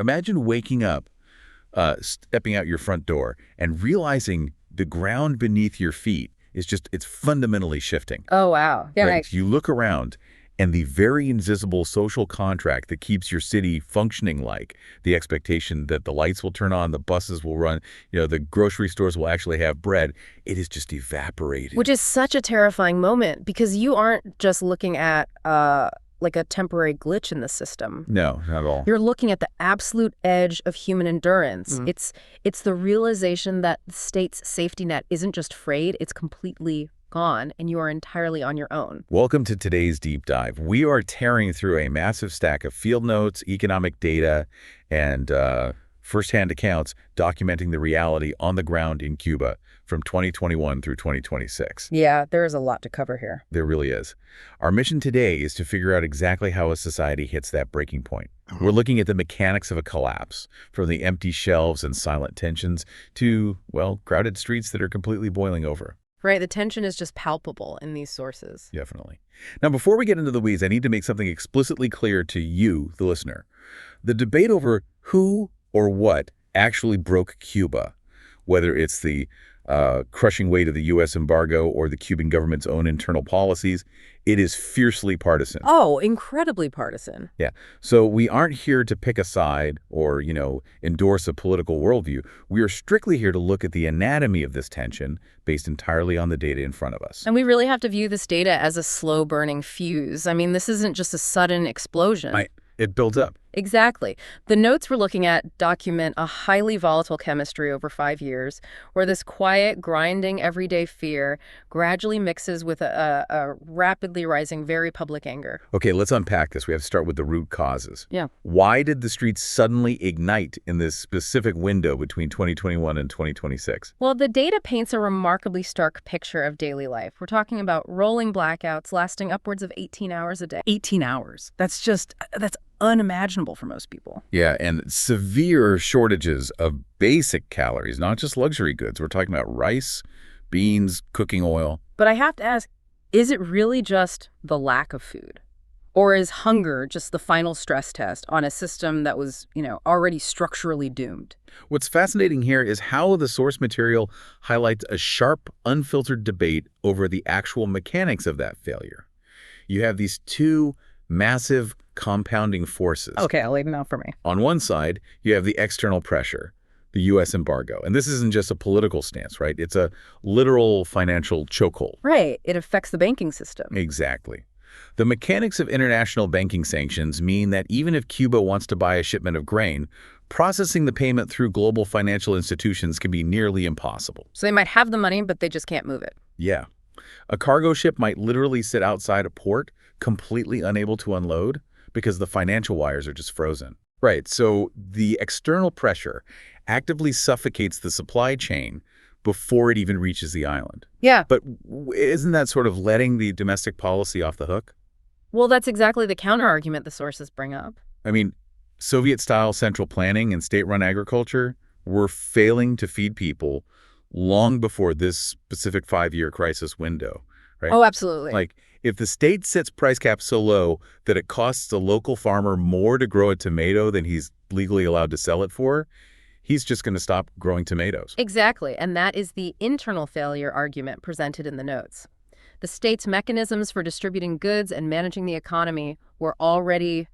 Imagine waking up, stepping out your front door, and realizing the ground beneath your feet is it's fundamentally shifting. Oh, wow. Yeah, Right? You look around, and the very invisible social contract that keeps your city functioning, like the expectation that the lights will turn on, the buses will run, the grocery stores will actually have bread, it is just evaporated. which is such a terrifying moment because you aren't just looking at like a temporary glitch in the system. No, not at all. You're looking at the absolute edge of human endurance. It's the realization that the state's safety net isn't just frayed, it's completely gone, and you are entirely on your own. Welcome to today's deep dive. We are tearing through a massive stack of field notes, economic data, and firsthand accounts documenting the reality on the ground in Cuba from 2021 through 2026. Yeah, there is a lot to cover here. There really is. Our mission today is to figure out exactly how a society hits that breaking point. We're looking at the mechanics of a collapse, from the empty shelves and silent tensions to, well, crowded streets that are completely boiling over. Right, the tension is just palpable in these sources. Definitely. Now, before we get into the weeds, I need to make something explicitly clear to you, the listener. The debate over who or what actually broke Cuba, whether it's the crushing weight of the U.S. embargo or the Cuban government's own internal policies, it is fiercely partisan. Oh, incredibly partisan. Yeah. So we aren't here to pick a side or, endorse a political worldview. We are strictly here to look at the anatomy of this tension based entirely on the data in front of us. And we really have to view this data as a slow-burning fuse. I mean, this isn't just a sudden explosion. It builds up. Exactly. The notes we're looking at document a highly volatile chemistry over 5 years, where this quiet, grinding, everyday fear gradually mixes with a rapidly rising, very public anger. Okay, let's unpack this. We have to start with the root causes. Yeah. Why did the streets suddenly ignite in this specific window between 2021 and 2026? Well, the data paints a remarkably stark picture of daily life. We're talking about rolling blackouts lasting upwards of 18 hours a day. 18 hours. That's unimaginable for most people. Yeah, and severe shortages of basic calories, not just luxury goods. We're talking about rice, beans, cooking oil. But I have to ask, is it really just the lack of food? Or is hunger just the final stress test on a system that was, already structurally doomed? What's fascinating here is how the source material highlights a sharp, unfiltered debate over the actual mechanics of that failure. You have these two massive compounding forces. Okay, lay them out for me. On one side, you have the external pressure, the U.S. embargo. And this isn't just a political stance, right? It's a literal financial chokehold. Right. It affects the banking system. Exactly. The mechanics of international banking sanctions mean that even if Cuba wants to buy a shipment of grain, processing the payment through global financial institutions can be nearly impossible. So they might have the money, but they just can't move it. Yeah. A cargo ship might literally sit outside a port, completely unable to unload, because the financial wires are just frozen. Right, so the external pressure actively suffocates the supply chain before it even reaches the island. Yeah. But isn't that sort of letting the domestic policy off the hook? Well, that's exactly the counterargument the sources bring up. I mean, Soviet-style central planning and state-run agriculture were failing to feed people long before this specific 5-year crisis window, right? Oh, absolutely. Like, if the state sets price caps so low that it costs a local farmer more to grow a tomato than he's legally allowed to sell it for, he's just going to stop growing tomatoes. Exactly, and that is the internal failure argument presented in the notes. The state's mechanisms for distributing goods and managing the economy were already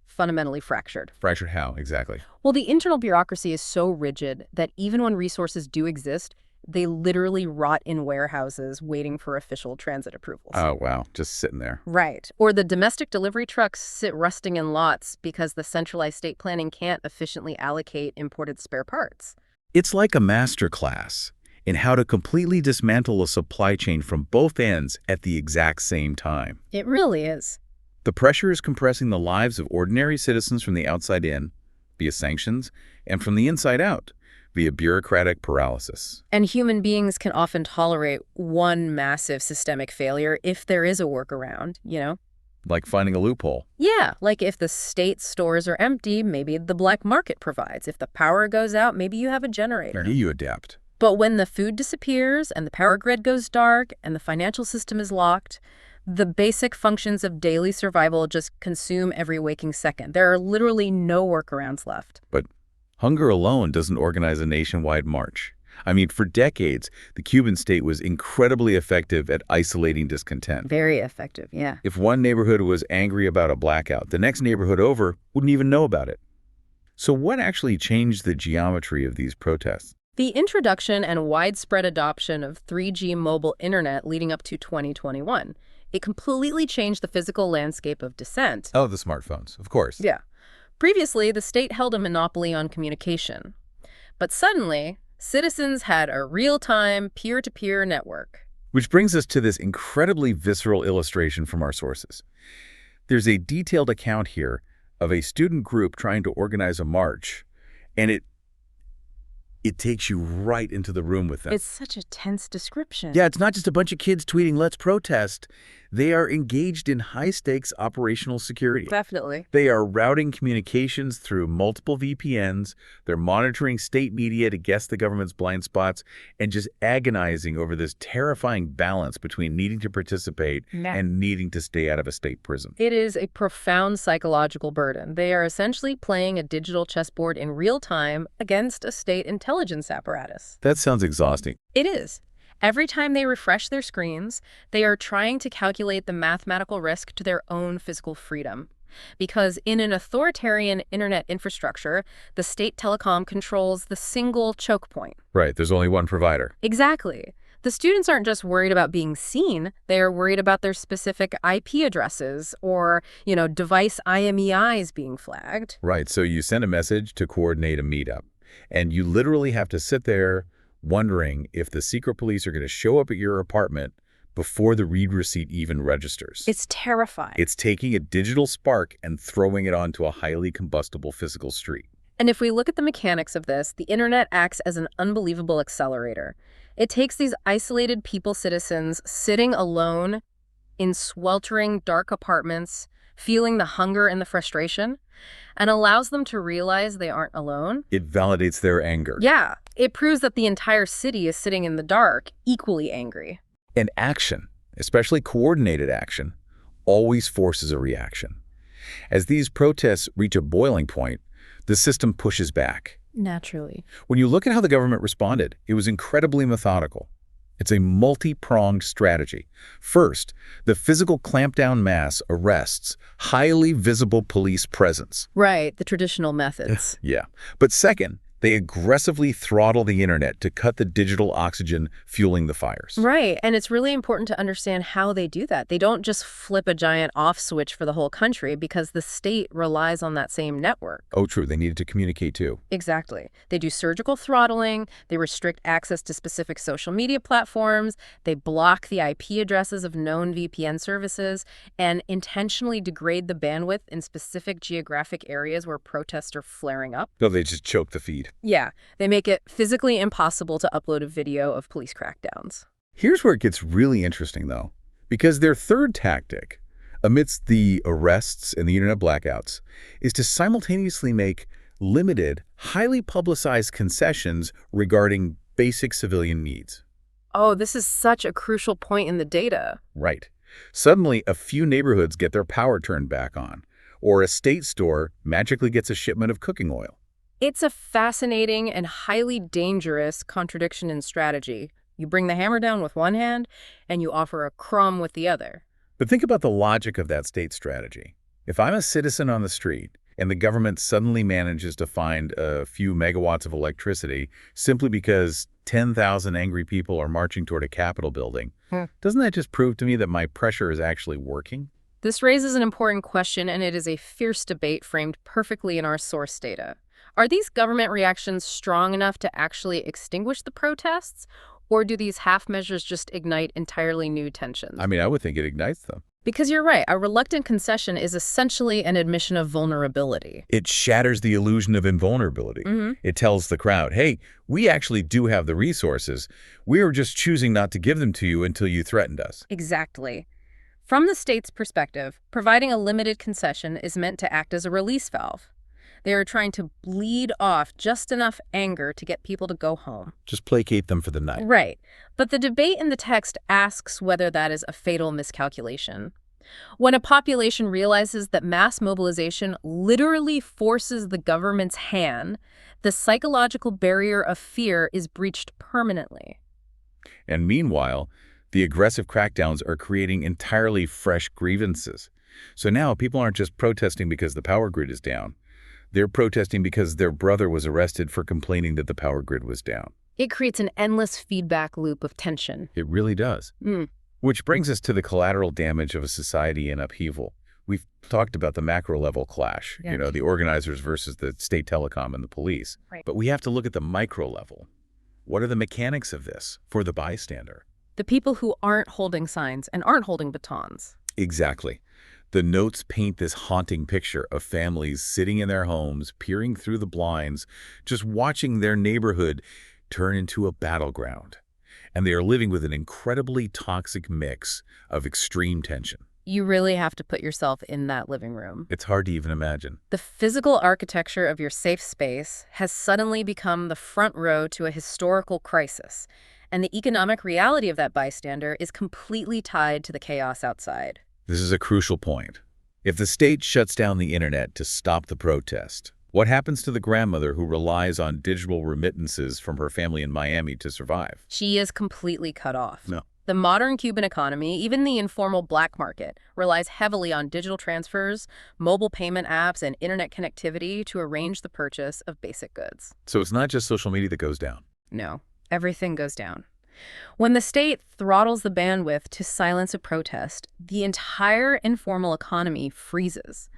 fundamentally fractured. Fractured how, exactly? Well, the internal bureaucracy is so rigid that even when resources do exist, they literally rot in warehouses waiting for official transit approvals. Oh, wow. Just sitting there. Right. Or the domestic delivery trucks sit rusting in lots because the centralized state planning can't efficiently allocate imported spare parts. It's like a master class in how to completely dismantle a supply chain from both ends at the exact same time. It really is. The pressure is compressing the lives of ordinary citizens from the outside in, via sanctions, and from the inside out, via bureaucratic paralysis. And human beings can often tolerate one massive systemic failure if there is a workaround, Like finding a loophole. Yeah, like if the state stores are empty, maybe the black market provides. If the power goes out, maybe you have a generator. You adapt. But when the food disappears and the power grid goes dark and the financial system is locked, The basic functions of daily survival just consume every waking second. There are literally no workarounds left. But hunger alone doesn't organize a nationwide march. I mean, for decades, the Cuban state was incredibly effective at isolating discontent. Very effective, yeah. If one neighborhood was angry about a blackout, the next neighborhood over wouldn't even know about it. So what actually changed the geometry of these protests? The introduction and widespread adoption of 3G mobile internet leading up to 2021. It completely changed the physical landscape of dissent. Oh, the smartphones, of course. Yeah. Previously, the state held a monopoly on communication. But suddenly, citizens had a real-time, peer-to-peer network. Which brings us to this incredibly visceral illustration from our sources. There's a detailed account here of a student group trying to organize a march, and it takes you right into the room with them. It's such a tense description. Yeah, it's not just a bunch of kids tweeting, "Let's protest." They are engaged in high-stakes operational security. Definitely. They are routing communications through multiple VPNs, they're monitoring state media to guess the government's blind spots, and just agonizing over this terrifying balance between needing to participate and needing to stay out of a state prison. It is a profound psychological burden. They are essentially playing a digital chessboard in real time against a state intelligence apparatus. That sounds exhausting. It is. Every time they refresh their screens, they are trying to calculate the mathematical risk to their own physical freedom. Because in an authoritarian internet infrastructure, the state telecom controls the single choke point. Right, there's only one provider. Exactly. The students aren't just worried about being seen, they are worried about their specific IP addresses or, device IMEIs being flagged. Right, so you send a message to coordinate a meetup, and you literally have to sit there wondering if the secret police are going to show up at your apartment before the read receipt even registers. It's terrifying. It's taking a digital spark and throwing it onto a highly combustible physical street. And if we look at the mechanics of this, the internet acts as an unbelievable accelerator. It takes these isolated citizens sitting alone in sweltering, dark apartments, feeling the hunger and the frustration, and allows them to realize they aren't alone. It validates their anger. Yeah, it proves that the entire city is sitting in the dark, equally angry. And action, especially coordinated action, always forces a reaction. As these protests reach a boiling point, the system pushes back. Naturally. When you look at how the government responded, it was incredibly methodical. It's a multi-pronged strategy. First, the physical clampdown mass arrests highly visible police presence. Right, the traditional methods. Yeah. But second, they aggressively throttle the internet to cut the digital oxygen fueling the fires. Right, and it's really important to understand how they do that. They don't just flip a giant off switch for the whole country because the state relies on that same network. Oh, true. They needed to communicate too. Exactly. They do surgical throttling, they restrict access to specific social media platforms, they block the IP addresses of known VPN services, and intentionally degrade the bandwidth in specific geographic areas where protests are flaring up. No, they just choke the feed. Yeah, they make it physically impossible to upload a video of police crackdowns. Here's where it gets really interesting, though, because their third tactic, amidst the arrests and the internet blackouts, is to simultaneously make limited, highly publicized concessions regarding basic civilian needs. Oh, this is such a crucial point in the data. Right. Suddenly, a few neighborhoods get their power turned back on, or a state store magically gets a shipment of cooking oil. It's a fascinating and highly dangerous contradiction in strategy. You bring the hammer down with one hand, and you offer a crumb with the other. But think about the logic of that state strategy. If I'm a citizen on the street, and the government suddenly manages to find a few megawatts of electricity simply because 10,000 angry people are marching toward a Capitol building, doesn't that just prove to me that my pressure is actually working? This raises an important question, and it is a fierce debate framed perfectly in our source data. Are these government reactions strong enough to actually extinguish the protests, or do these half measures just ignite entirely new tensions? I mean, I would think it ignites them. Because you're right, a reluctant concession is essentially an admission of vulnerability. It shatters the illusion of invulnerability. It tells the crowd, hey, we actually do have the resources. We were just choosing not to give them to you until you threatened us. Exactly. From the state's perspective, providing a limited concession is meant to act as a release valve. They are trying to bleed off just enough anger to get people to go home. Just placate them for the night. Right. But the debate in the text asks whether that is a fatal miscalculation. When a population realizes that mass mobilization literally forces the government's hand, the psychological barrier of fear is breached permanently. And meanwhile, the aggressive crackdowns are creating entirely fresh grievances. So now people aren't just protesting because the power grid is down. They're protesting because their brother was arrested for complaining that the power grid was down. It creates an endless feedback loop of tension. It really does. Which brings us to the collateral damage of a society in upheaval. We've talked about the macro level clash, the organizers versus the state telecom and the police. Right. But we have to look at the micro level. What are the mechanics of this for the bystander? The people who aren't holding signs and aren't holding batons. Exactly. The notes paint this haunting picture of families sitting in their homes, peering through the blinds, just watching their neighborhood turn into a battleground. And they are living with an incredibly toxic mix of extreme tension. You really have to put yourself in that living room. It's hard to even imagine. The physical architecture of your safe space has suddenly become the front row to a historical crisis, and the economic reality of that bystander is completely tied to the chaos outside. This is a crucial point. If the state shuts down the internet to stop the protest, what happens to the grandmother who relies on digital remittances from her family in Miami to survive? She is completely cut off. No. The modern Cuban economy, even the informal black market, relies heavily on digital transfers, mobile payment apps, and internet connectivity to arrange the purchase of basic goods. So it's not just social media that goes down. No, everything goes down. When the state throttles the bandwidth to silence a protest, the entire informal economy freezes.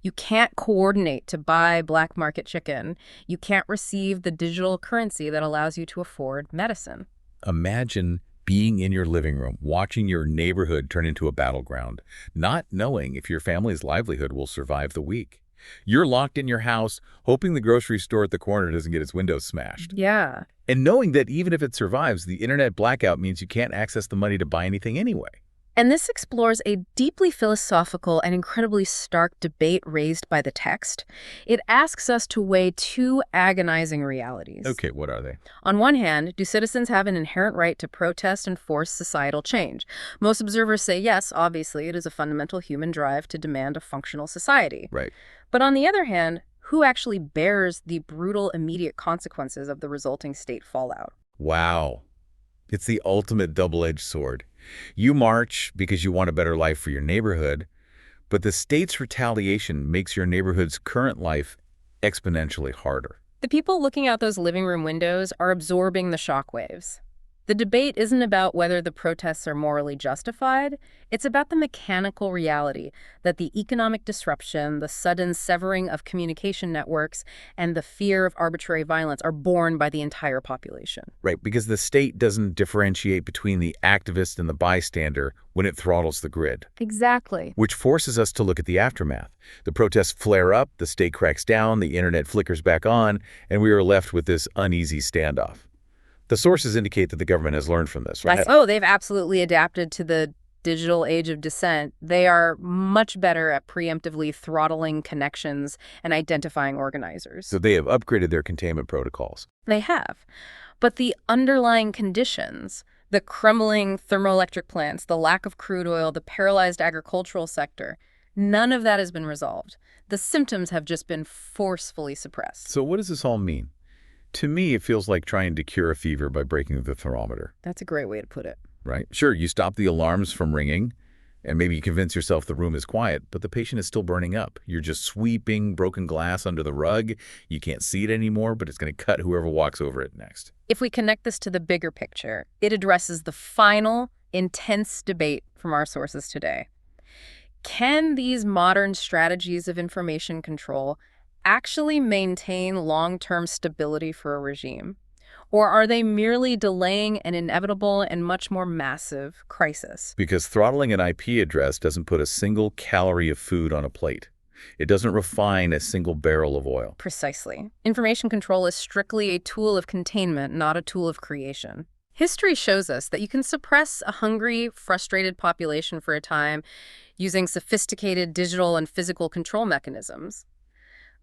You can't coordinate to buy black market chicken. You can't receive the digital currency that allows you to afford medicine. Imagine being in your living room, watching your neighborhood turn into a battleground, not knowing if your family's livelihood will survive the week. You're locked in your house, hoping the grocery store at the corner doesn't get its windows smashed. Yeah. And knowing that even if it survives, the internet blackout means you can't access the money to buy anything anyway. And this explores a deeply philosophical and incredibly stark debate raised by the text. It asks us to weigh two agonizing realities. Okay, what are they? On one hand, do citizens have an inherent right to protest and force societal change? Most observers say yes, obviously, it is a fundamental human drive to demand a functional society. Right. But on the other hand, who actually bears the brutal immediate consequences of the resulting state fallout? Wow. It's the ultimate double-edged sword. You march because you want a better life for your neighborhood, but the state's retaliation makes your neighborhood's current life exponentially harder. The people looking out those living room windows are absorbing the shockwaves. The debate isn't about whether the protests are morally justified. It's about the mechanical reality that the economic disruption, the sudden severing of communication networks, and the fear of arbitrary violence are borne by the entire population. Right, because the state doesn't differentiate between the activist and the bystander when it throttles the grid. Exactly. Which forces us to look at the aftermath. The protests flare up, the state cracks down, the internet flickers back on, and we are left with this uneasy standoff. The sources indicate that the government has learned from this, right? Oh, they've absolutely adapted to the digital age of dissent. They are much better at preemptively throttling connections and identifying organizers. So they have upgraded their containment protocols. They have. But the underlying conditions, the crumbling thermoelectric plants, the lack of crude oil, the paralyzed agricultural sector, none of that has been resolved. The symptoms have just been forcefully suppressed. So what does this all mean? To me, it feels like trying to cure a fever by breaking the thermometer. That's a great way to put it. Right? Sure, you stop the alarms from ringing, and maybe you convince yourself the room is quiet, but the patient is still burning up. You're just sweeping broken glass under the rug. You can't see it anymore, but it's going to cut whoever walks over it next. If we connect this to the bigger picture, it addresses the final, intense debate from our sources today. Can these modern strategies of information control actually maintain long-term stability for a regime? Or are they merely delaying an inevitable and much more massive crisis? Because throttling an IP address doesn't put a single calorie of food on a plate. It doesn't refine a single barrel of oil. Precisely. Information control is strictly a tool of containment, not a tool of creation. History shows us that you can suppress a hungry, frustrated population for a time using sophisticated digital and physical control mechanisms.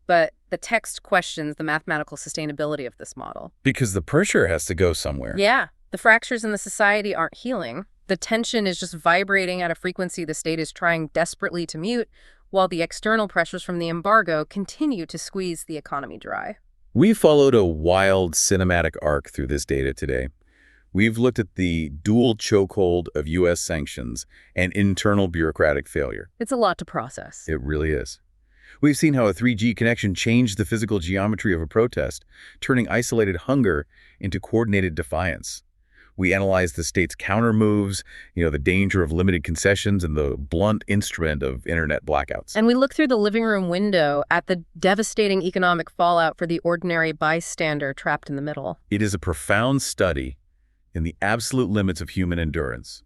but the text questions the mathematical sustainability of this model. Because the pressure has to go somewhere. Yeah, the fractures in the society aren't healing. The tension is just vibrating at a frequency the state is trying desperately to mute, while the external pressures from the embargo continue to squeeze the economy dry. We followed a wild cinematic arc through this data today. We've looked at the dual chokehold of U.S. sanctions and internal bureaucratic failure. It's a lot to process. It really is. We've seen how a 3G connection changed the physical geometry of a protest, turning isolated hunger into coordinated defiance. We analyzed the state's counter moves, the danger of limited concessions and the blunt instrument of internet blackouts. And we look through the living room window at the devastating economic fallout for the ordinary bystander trapped in the middle. It is a profound study in the absolute limits of human endurance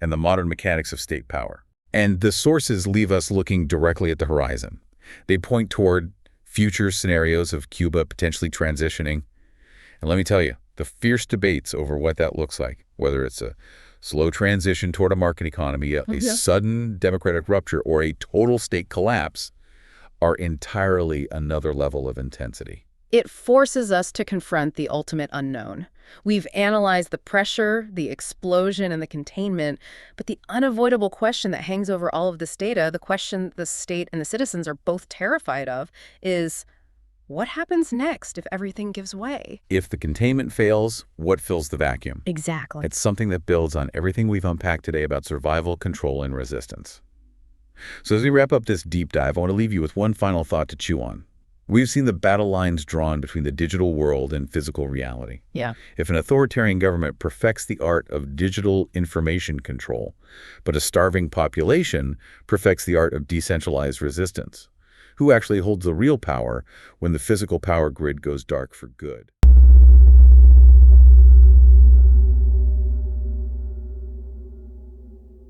and the modern mechanics of state power. And the sources leave us looking directly at the horizon. They point toward future scenarios of Cuba potentially transitioning. And let me tell you, the fierce debates over what that looks like, whether it's a slow transition toward a market economy, a sudden democratic rupture, or a total state collapse, are entirely another level of intensity. It forces us to confront the ultimate unknown. We've analyzed the pressure, the explosion, and the containment, but the unavoidable question that hangs over all of this data, the question the state and the citizens are both terrified of, is what happens next if everything gives way? If the containment fails, what fills the vacuum? Exactly. It's something that builds on everything we've unpacked today about survival, control, and resistance. So as we wrap up this deep dive, I want to leave you with one final thought to chew on. We've seen the battle lines drawn between the digital world and physical reality. Yeah. If an authoritarian government perfects the art of digital information control, but a starving population perfects the art of decentralized resistance, who actually holds the real power when the physical power grid goes dark for good?